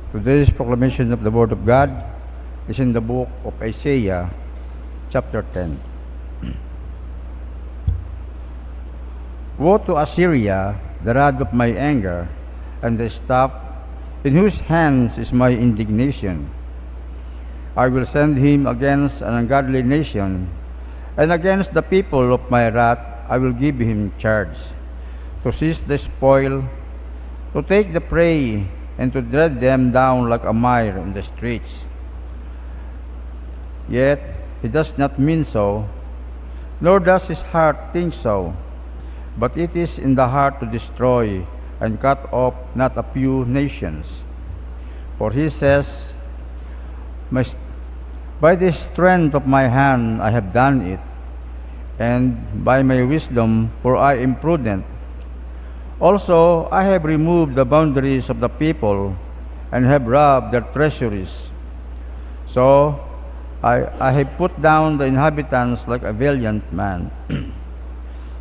Today's proclamation of the Word of God is in the book of Isaiah, chapter 10. Woe to Assyria, the rod of my anger, and the staff in whose hands is my indignation. I will send him against an ungodly nation, and against the people of my wrath I will give him charge, to seize the spoil, to take the prey, and to tread them down like a mire in the streets. Yet he does not mean so, nor does his heart think so, but it is in the heart to destroy and cut off not a few nations. For he says, by the strength of my hand I have done it, and by my wisdom, for I am prudent. Also, I have removed the boundaries of the people and have robbed their treasuries. So, I have put down the inhabitants like a valiant man.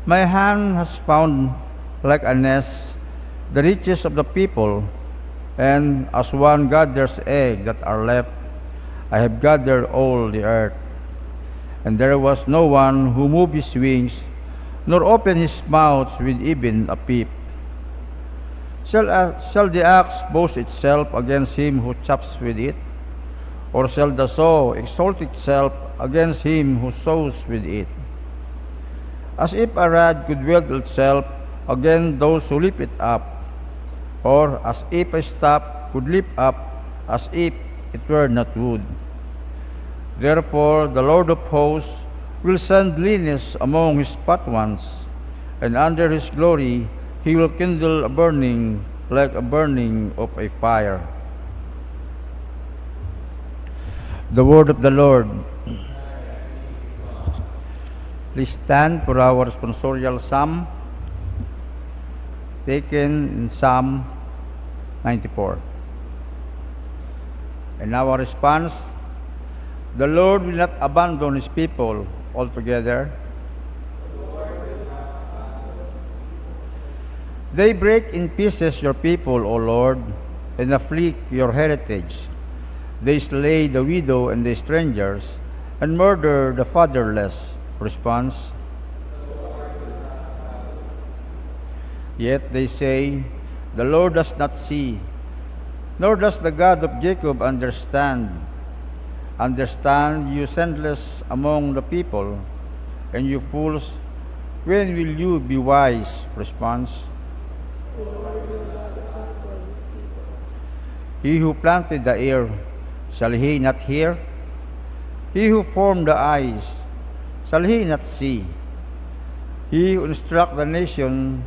My hand has found like a nest the riches of the people, and as one gathers eggs that are left, I have gathered all the earth. And there was no one who moved his wings, nor opened his mouth with even a peep. Shall the axe boast itself against him who chops with it? Or shall the saw exalt itself against him who saws with it? As if a rod could wield itself against those who lift it up, or as if a staff could leap up, as if it were not wood. Therefore the Lord of hosts will send leanness among his fat ones, and under his glory he will kindle a burning like a burning of a fire. The word of the Lord. Please stand for our responsorial psalm, taken in Psalm 94. And our response, the Lord will not abandon his people altogether. They break in pieces your people, O Lord, and afflict your heritage. They slay the widow and the strangers, and murder the fatherless. Response. Yet they say, the Lord does not see, nor does the God of Jacob understand. Understand, you senseless among the people, and you fools, when will you be wise? Response. He who planted the ear, shall he not hear? He who formed the eyes, shall he not see? He who instructs the nation,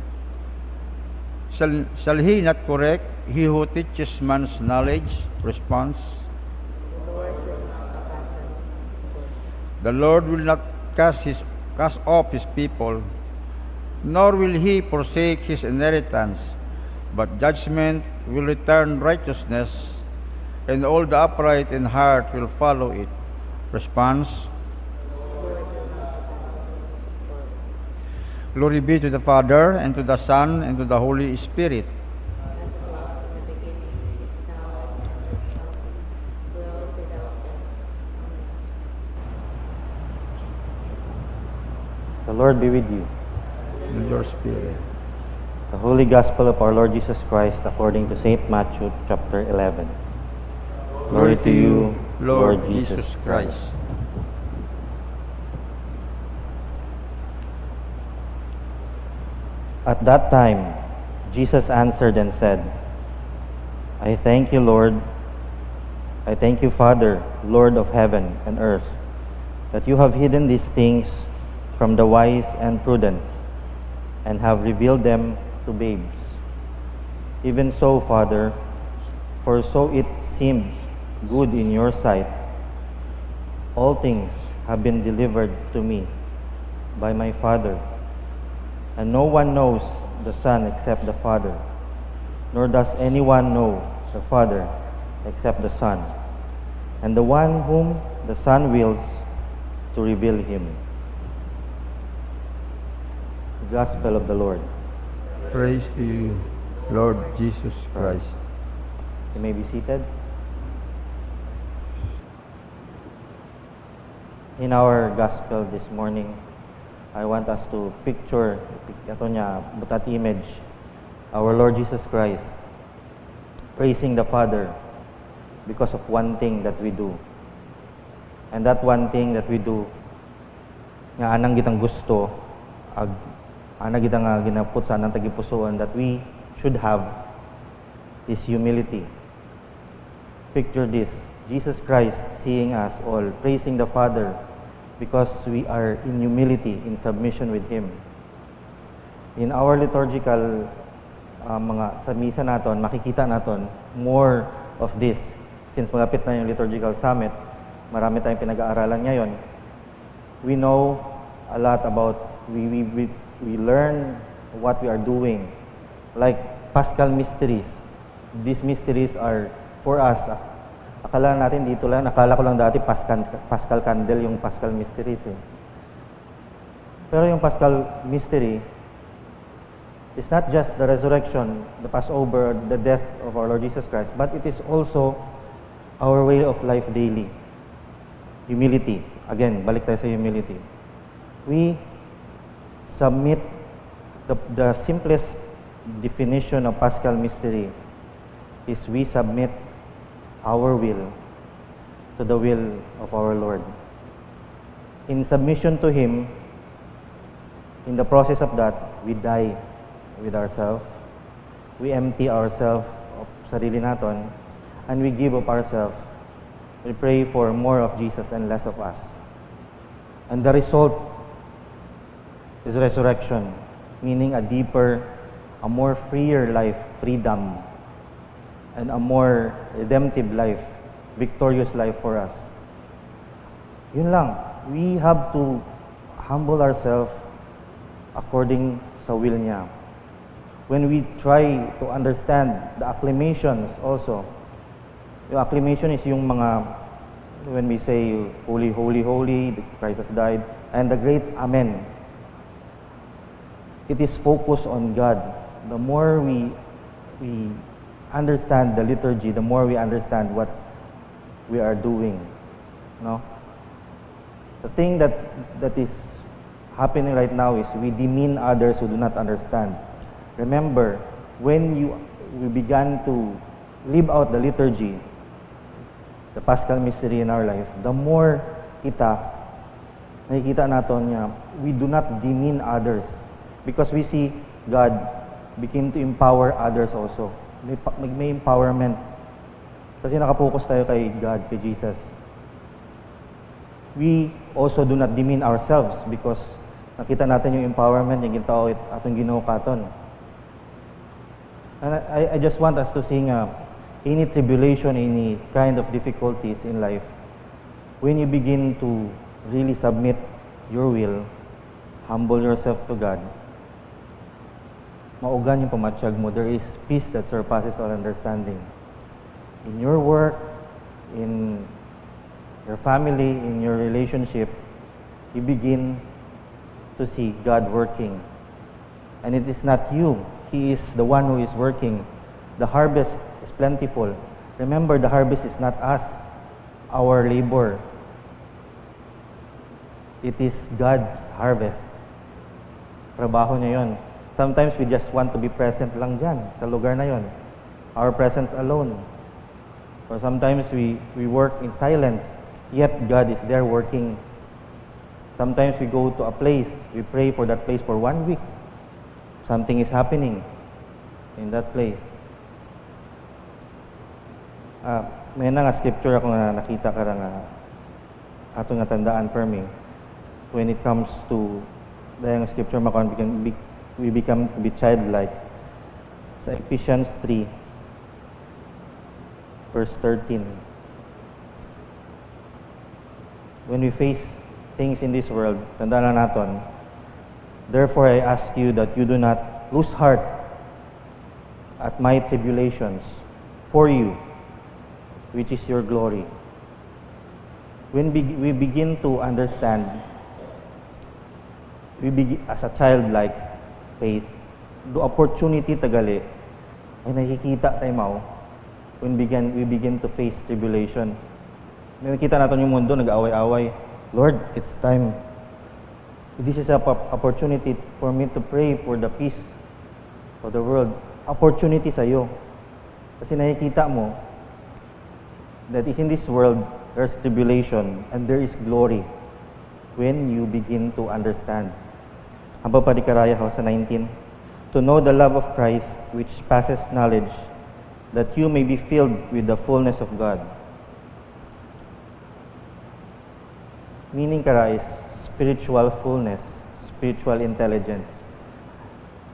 shall he not correct? He who teaches man's knowledge? Response. The Lord will not cast off his people, nor will he forsake his inheritance, but judgment will return righteousness, and all the upright in heart will follow it. Response. Glory be to the Father, and to the Son, and to the Holy Spirit. The Lord be with you. With your spirit. The Holy Gospel of our Lord Jesus Christ according to St. Matthew chapter 11. Glory to you, Lord Jesus Christ. At that time, Jesus answered and said, I thank you, Lord. I thank you, Father, Lord of heaven and earth, that you have hidden these things from the wise and prudent, and have revealed them to babes. Even so, Father, for so it seems good in your sight. All things have been delivered to me by my Father, and no one knows the Son except the Father, nor does anyone know the Father except the Son, and the one whom the Son wills to reveal him. The Gospel of the Lord. Praise to you, Lord Jesus Christ. You may be seated. In our gospel this morning, I want us to picture ito niya, butat image, our Lord Jesus Christ praising the Father because of one thing that we do. And that one thing that we do, nga anang gitang gusto, anang gitang ginaput sa anang tagipusoan that we should have is humility. Picture this, Jesus Christ seeing us all, praising the Father because we are in humility, in submission with Him. In our liturgical sa misa naton, makikita naton more of this. Since malapit na yung liturgical summit, marami tayong pinag-aaralan ngayon. We know a lot about, we learn what we are doing. Like Paschal mysteries. These mysteries are for us. Akala natin dito lang, akala ko lang dati Paschal candle yung Paschal mysteries eh. Pero yung Paschal mystery is not just the resurrection, the Passover, the death of our Lord Jesus Christ, but it is also our way of life daily. Humility. Again, balik tayo sa humility. We submit the simplest definition of Paschal mystery is we submit our will to the will of our Lord. In submission to Him, in the process of that, we die with ourselves. We empty ourselves of sarili naton, and we give up ourselves. We pray for more of Jesus and less of us. And the result is resurrection, meaning a deeper, a more freer life, freedom, and a more redemptive life, victorious life for us. Yun lang. We have to humble ourselves according sa will niya. When we try to understand the acclamations also, yung acclamation is yung mga, when we say, Holy, Holy, Holy, Christ has died, and the great Amen. It is focused on God. The more we understand the liturgy, the more we understand what we are doing. No? The thing that is happening right now is we demean others who do not understand. Remember, when we began to live out the liturgy, the Paschal mystery in our life, the more nakikita natin niya, we do not demean others because we see God begin to empower others also. May empowerment. Kasi nakapokus tayo kay God, kay Jesus. We also do not demean ourselves because nakita natin yung empowerment, yung gintao atong Ginoo katon. And I just want us to sing any tribulation, any kind of difficulties in life, when you begin to really submit your will, humble yourself to God, maugan yung pamatsyag mo. There is peace that surpasses all understanding. In your work, in your family, in your relationship, you begin to see God working. And it is not you. He is the one who is working. The harvest is plentiful. Remember, the harvest is not us, our labor. It is God's harvest. Trabaho niya yun. Sometimes we just want to be present lang dyan, sa lugar na yon. Our presence alone. Or sometimes we work in silence, yet God is there working. Sometimes we go to a place, we pray for that place for 1 week. Something is happening in that place. May nga scripture ako na nakita ka nga ato nga tandaan per me. When it comes to dahil scripture we become to be childlike. Sa Ephesians 3 verse 13. When we face things in this world, tandaan na natin, therefore I ask you that you do not lose heart at my tribulations for you, which is your glory. When we begin to understand, as a childlike faith, the opportunity tagali ay nakikita tayo when we begin to face tribulation. Nakikita natin yung mundo, nag-away-away. Lord, it's time. This is an opportunity for me to pray for the peace of the world. Opportunity sa'yo. Kasi nakikita mo that is in this world, there's tribulation and there is glory when you begin to understand. Ang papadikaraya ho sa 19, to know the love of Christ which passes knowledge, that you may be filled with the fullness of God. Meaning kara is spiritual fullness, spiritual intelligence.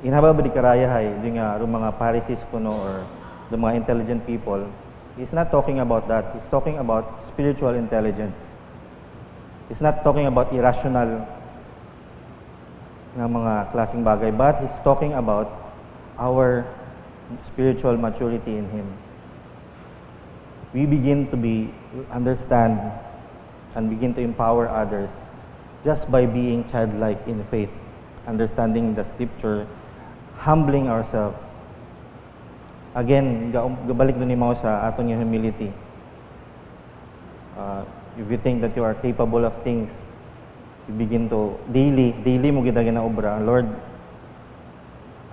Inhaba ba di karaya hay, di nga mga Pharisees kuno or the mga intelligent people, he's not talking about that. He's talking about spiritual intelligence. He's not talking about irrational na mga klaseng bagay, but he's talking about our spiritual maturity in Him. We begin to understand and begin to empower others just by being childlike in faith, understanding the Scripture, humbling ourselves. Again, gabalik doon ni Mao sa aton yung humility. If you think that you are capable of things, you begin to daily mo gina obra. Lord,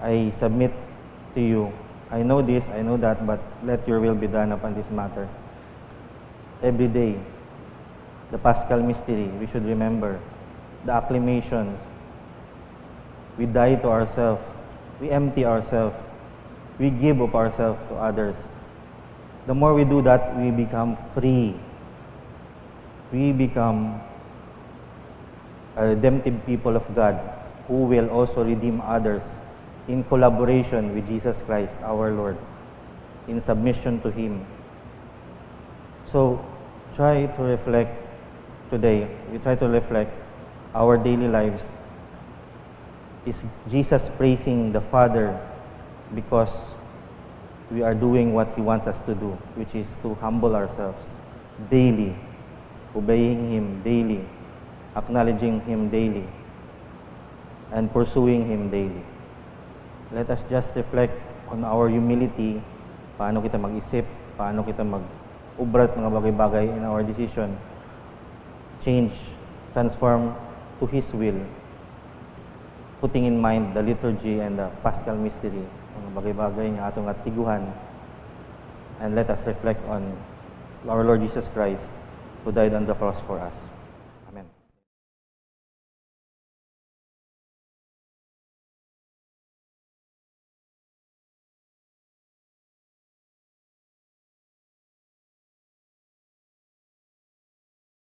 I submit to you. I know this, I know that, but let your will be done upon this matter. Every day, the Paschal mystery, we should remember the acclamations. We die to ourselves. We empty ourselves. We give of ourselves to others. The more we do that, we become free. We become a redemptive people of God who will also redeem others in collaboration with Jesus Christ, our Lord, in submission to Him. So, try to reflect today. We try to reflect our daily lives. Is Jesus praising the Father because we are doing what He wants us to do, which is to humble ourselves daily, obeying Him daily, acknowledging Him daily, and pursuing Him daily. Let us just reflect on our humility, paano kita mag-isip, paano kita mag-ubrat mga bagay-bagay in our decision, change, transform to His will, putting in mind the liturgy and the Paschal mystery, mga bagay-bagay nga atong atiguhan, and let us reflect on our Lord Jesus Christ who died on the cross for us.